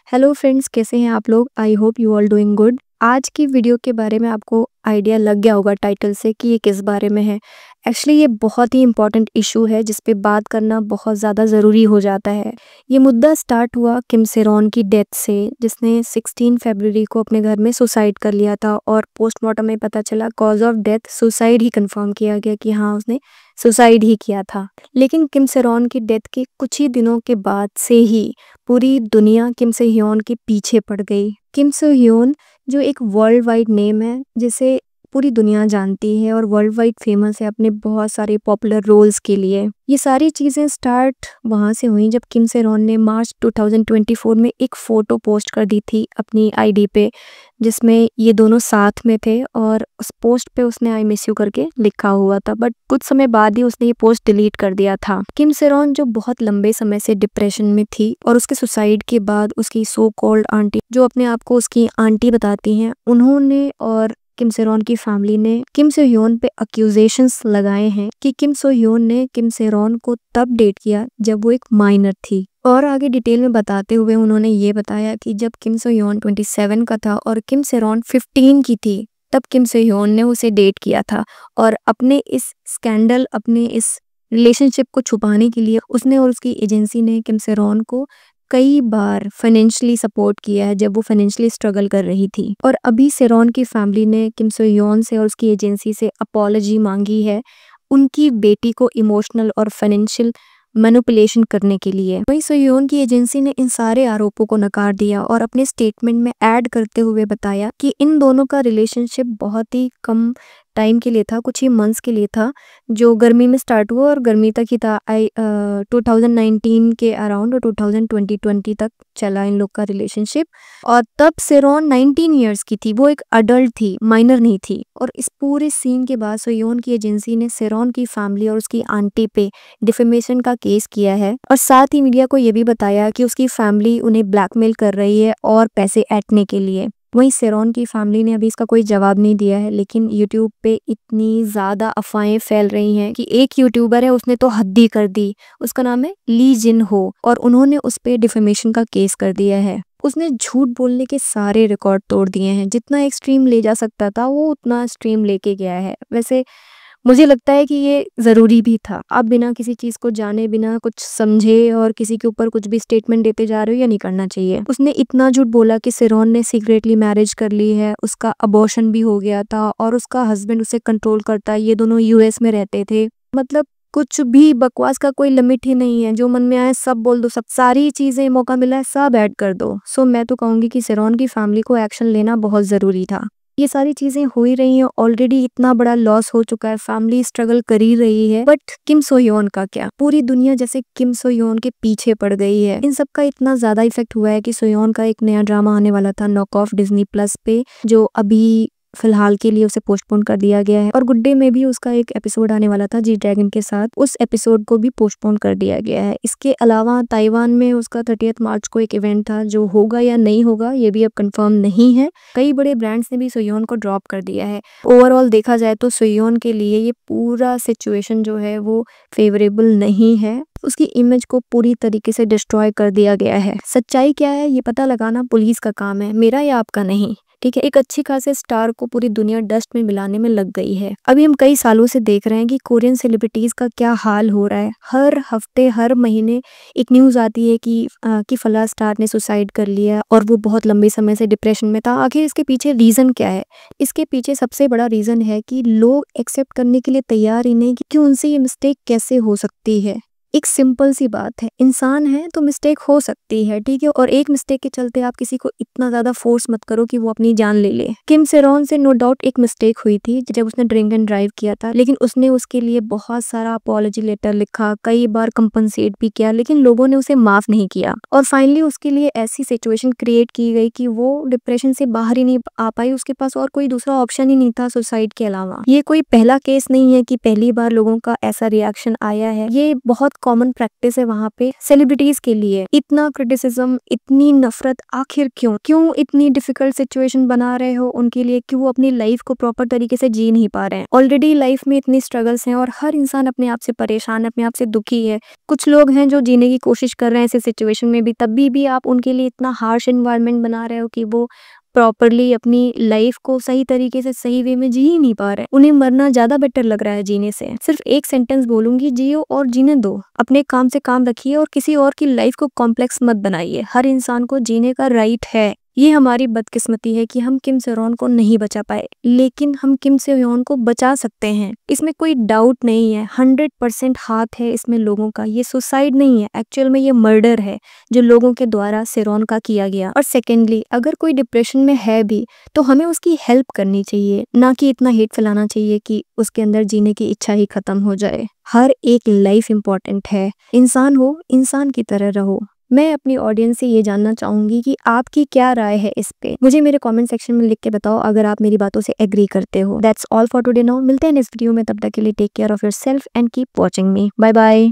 Hello friends, कैसे हैं आप लोग। I hope you all doing good. आज की वीडियो के बारे में आपको आइडिया लग गया होगा टाइटल से कि ये किस बारे में है। एक्चुअली ये बहुत ही इंपॉर्टेंट इशू है जिस पे बात करना बहुत ज़्यादा ज़रूरी हो जाता है। ये मुद्दा स्टार्ट हुआ किम सेरॉन की डेथ से, जिसने 16 फरवरी को अपने घर में सुसाइड कर लिया था और पोस्टमार्टम में पता चला cause of death suicide he confirm किया गया कि हाँ, उसने सुसाइड ही किया था। लेकिन किम सेरॉन की डेथ के कुछ ही दिनों के बाद से ही पूरी दुनिया किम से ह्योन के पीछे पड़ गई। किम सो ह्योन जो एक वर्ल्ड वाइड नेम है, जिसे पूरी दुनिया जानती है और वर्ल्ड वाइड फेमस है अपने बहुत सारे पॉपुलर रोल्स के लिए। ये सारी चीज़ें स्टार्ट वहाँ से हुई जब किम सेरॉन ने मार्च 2024 में एक फ़ोटो पोस्ट कर दी थी अपनी आईडी पे, जिसमें ये दोनों साथ में थे और उस पोस्ट पे उसने आई मिस यू करके लिखा हुआ था। बट कुछ समय बाद ही उसने ये पोस्ट डिलीट कर दिया था। किम सेरॉन जो बहुत लंबे समय से डिप्रेशन में थी और उसके सुसाइड के बाद उसकी सो कॉल्ड आंटी, जो अपने आप को उसकी आंटी बताती हैं, उन्होंने और किम सेरॉन की फैमिली ने किम सो ह्योन पे अक्यूजेशंस लगाए हैं कि किम सो ह्योन ने किम सेरॉन को तब डेट किया जब वो एक माइनर थी। और आगे डिटेल में बताते हुए उन्होंने ये बताया कि जब किम सो ह्योन 27 का था और किम सेरॉन 15 की थी, तब किम सो ह्योन ने उसे डेट किया था और अपने इस स्कैंडल, अपने इस रिलेशनशिप को छुपाने के लिए उसने और उसकी एजेंसी ने किम सेरॉन को कई बार फाइनेंशियली सपोर्ट किया है जब वो फाइनेंशियली स्ट्रगल कर रही थी। और अभी सेरॉन की फैमिली ने किम सो ह्योन से और उसकी एजेंसी से अपॉलॉजी मांगी है उनकी बेटी को इमोशनल और फाइनेंशियल मैनिपुलेशन करने के लिए। वहीं सो ह्योन की एजेंसी ने इन सारे आरोपों को नकार दिया और अपने स्टेटमेंट में ऐड करते हुए बताया कि इन दोनों का रिलेशनशिप बहुत ही कम टाइम के लिए था, कुछ ही मंथ्स के लिए था, जो गर्मी में स्टार्ट हुआ और गर्मी तक ही था। 2019 के अराउंड और 2020 तक चला इन लोग का रिलेशनशिप। और तब सेरॉन 19 ईयर्स की थी, वो एक अडल्ट थी, माइनर नहीं थी। और इस पूरे सीन के बाद सो ह्योन की एजेंसी ने सेरॉन की फैमिली और उसकी आंटी पे डिफेमेशन का केस किया है और साथ ही मीडिया को ये भी बताया कि उसकी फैमिली उन्हें ब्लैकमेल कर रही है और पैसे ऐंठने के लिए। वहीं सेरॉन की फैमिली ने अभी इसका कोई जवाब नहीं दिया है, लेकिन यूट्यूब पे इतनी ज़्यादा अफवाहें फैल रही हैं कि एक यूट्यूबर है, उसने तो हद ही कर दी। उसका नाम है ली जिन हो और उन्होंने उस पे डिफेमेशन का केस कर दिया है। उसने झूठ बोलने के सारे रिकॉर्ड तोड़ दिए हैं, जितना एक्सट्रीम ले जा सकता था वो उतना एक्सट्रीम लेके गया है। वैसे मुझे लगता है कि ये ज़रूरी भी था। आप बिना किसी चीज़ को जाने, बिना कुछ समझे और किसी के ऊपर कुछ भी स्टेटमेंट देते जा रहे हो, या नहीं करना चाहिए। उसने इतना झूठ बोला कि सेरॉन ने सीक्रेटली मैरिज कर ली है, उसका अबॉर्शन भी हो गया था और उसका हस्बैंड उसे कंट्रोल करता है, ये दोनों यूएस में रहते थे। मतलब कुछ भी बकवास का कोई लिमिट ही नहीं है, जो मन में आए सब बोल दो, सब सारी चीज़ें, मौका मिला है सब ऐड कर दो। सो मैं तो कहूँगी कि सेरॉन की फैमिली को एक्शन लेना बहुत ज़रूरी था। ये सारी चीजें हो ही रही हैं, ऑलरेडी इतना बड़ा लॉस हो चुका है, फैमिली स्ट्रगल कर ही रही है। बट किम सो ह्योन का क्या, पूरी दुनिया जैसे किम सो ह्योन के पीछे पड़ गई है। इन सब का इतना ज्यादा इफेक्ट हुआ है कि सो ह्योन का एक नया ड्रामा आने वाला था नॉक ऑफ डिज्नी प्लस पे, जो अभी फिलहाल के लिए उसे पोस्टपोन कर दिया गया है। और गुड डे में भी उसका एक एपिसोड आने वाला था जी ड्रैगन के साथ, उस एपिसोड को भी पोस्टपोन कर दिया गया है। इसके अलावा ताइवान में उसका 30 मार्च को एक इवेंट था, जो होगा या नहीं होगा ये भी अब कंफर्म नहीं है। कई बड़े ब्रांड्स ने भी सो ह्योन को ड्रॉप कर दिया है। ओवरऑल देखा जाए तो सो ह्योन के लिए ये पूरा सिचुएशन जो है वो फेवरेबल नहीं है। उसकी इमेज को पूरी तरीके से डिस्ट्रॉय कर दिया गया है। सच्चाई क्या है ये पता लगाना पुलिस का काम है, मेरा या आपका नहीं। ठीक है, एक अच्छी खासे स्टार को पूरी दुनिया डस्ट में मिलाने में लग गई है। अभी हम कई सालों से देख रहे हैं कि कोरियन सेलिब्रिटीज का क्या हाल हो रहा है। हर हफ्ते, हर महीने एक न्यूज आती है कि फला स्टार ने सुसाइड कर लिया और वो बहुत लंबे समय से डिप्रेशन में था। आखिर इसके पीछे रीजन क्या है? इसके पीछे सबसे बड़ा रीजन है कि लोग एक्सेप्ट करने के लिए तैयार ही नहीं कि उनसे ये मिस्टेक कैसे हो सकती है। एक सिंपल सी बात है, इंसान है तो मिस्टेक हो सकती है, ठीक है। और एक मिस्टेक के चलते आप किसी को इतना ज्यादा फोर्स मत करो कि वो अपनी जान ले ले। किम सेरॉन से नो डाउट एक मिस्टेक हुई थी जब उसने ड्रिंक एंड ड्राइव किया था, लेकिन उसने उसके लिए बहुत सारा अपॉलॉजी लेटर लिखा, कई बार कंपनसेट भी किया, लेकिन लोगों ने उसे माफ नहीं किया। और फाइनली उसके लिए ऐसी सिचुएशन क्रिएट की गई कि वो डिप्रेशन से बाहर ही नहीं आ पाई। उसके पास और कोई दूसरा ऑप्शन ही नहीं था सुसाइड के अलावा। ये कोई पहला केस नहीं है कि पहली बार लोगों का ऐसा रिएक्शन आया है, ये बहुत कॉमन प्रैक्टिस है वहाँ पे सेलिब्रिटीज के लिए। इतना क्रिटिसिज्म, इतनी नफरत, आखिर क्यों इतनी डिफिकल्ट सिचुएशन बना रहे हो उनके लिए? क्यों अपनी लाइफ को प्रॉपर तरीके से जी नहीं पा रहे हैं? ऑलरेडी लाइफ में इतनी स्ट्रगल्स हैं और हर इंसान अपने आप से परेशान है, अपने आप से दुखी है। कुछ लोग हैं जो जीने की कोशिश कर रहे हैं ऐसे सिचुएशन में भी, तब भी आप उनके लिए इतना हार्श एनवायरनमेंट बना रहे हो कि वो प्रॉपरली अपनी लाइफ को सही तरीके से सही वे में जी ही नहीं पा रहे। उन्हें मरना ज्यादा बेटर लग रहा है जीने से। सिर्फ एक सेंटेंस बोलूंगी, जियो और जीने दो। अपने काम से काम रखिए और किसी और की लाइफ को कॉम्प्लेक्स मत बनाइए। हर इंसान को जीने का राइट है। ये हमारी बदकिस्मती है कि हम किम सेरोन को नहीं बचा पाए, लेकिन हम किम सेयोन को बचा सकते हैं। इसमें कोई डाउट नहीं है, 100% हाथ है इसमें लोगों का। ये सुसाइड नहीं है, एक्चुअल में ये मर्डर है जो लोगों के द्वारा सेरोन का किया गया। और सेकेंडली, अगर कोई डिप्रेशन में है भी तो हमें उसकी हेल्प करनी चाहिए, ना कि इतना हेट फैलाना चाहिए कि उसके अंदर जीने की इच्छा ही खत्म हो जाए। हर एक लाइफ इंपॉर्टेंट है। इंसान हो, इंसान की तरह रहो। मैं अपनी ऑडियंस से ये जानना चाहूंगी कि आपकी क्या राय है इस पे। मुझे मेरे कमेंट सेक्शन में लिख के बताओ अगर आप मेरी बातों से एग्री करते हो। That's all for today now. मिलते हैं नेक्स्ट वीडियो में, तब तक के लिए take care of yourself and keep watching me. Bye bye.